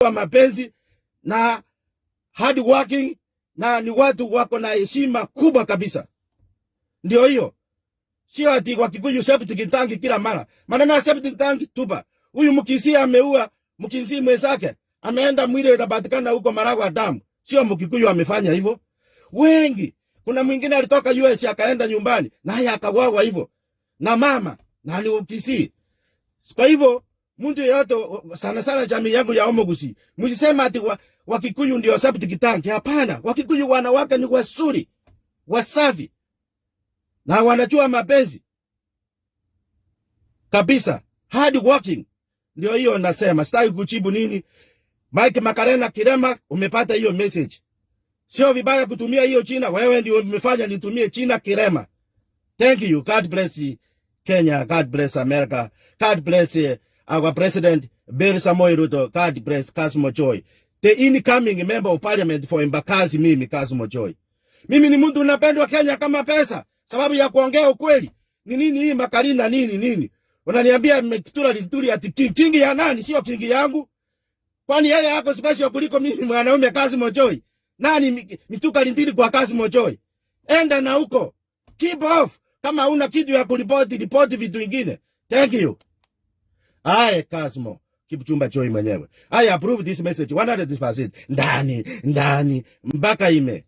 wa mapenzi na hard working na ni watu wako na heshima kubwa kabisa. Ndio hiyo. Sio ati kwa Kikuyu septic tank kila mara. Maneno ya septic tank tupa. Huyu Mkisii ameua Mkisii mwenzake. Ameenda mwili utapatikana huko Maragwa damu. Sio Mkikuyu amefanya hivyo. Wengi. Kuna mwingine alitoka US akaenda nyumbani naye akauawa hivyo. Na mama na ni Mkisii. Kwa hivyo mtu yeyote sana sana jamii yangu ya Omogusi, msisema ati Wakikuyu ndio septic tank. Hapana, Wakikuyu wanawake ni wazuri, wasafi na wanajua mapenzi kabisa, hard working. Ndio hiyo nasema, sitaki kuchibu nini. Mike Makarina Kirema, umepata hiyo message. Sio vibaya kutumia hiyo China, wewe ndio umefanya nitumie China Kirema. Thank you. God bless Kenya, God bless America, God bless our president Bill Samoei Ruto, God bless Casmo Choy, the incoming member of parliament for Embakasi. Mimi Casmo Choy, mimi ni mtu napendwa Kenya kama pesa, sababu ya kuongea ukweli. Ni nini hii Makarina nini? Unaniambia mmekitura Linturi ati king ya nani? Sio king yangu. Kwani yeye yako special kuliko mimi mwanaume Casmo Choy? Nani Mithika Linturi kwa Casmo Choy? Enda na huko. Keep off. Kama una kitu ya kuripoti vitu vingine. Thank you. Aye, Casmo. Kipchumba Choy mwenyewe. I approve this message 100%. Ndani. Mpaka ime.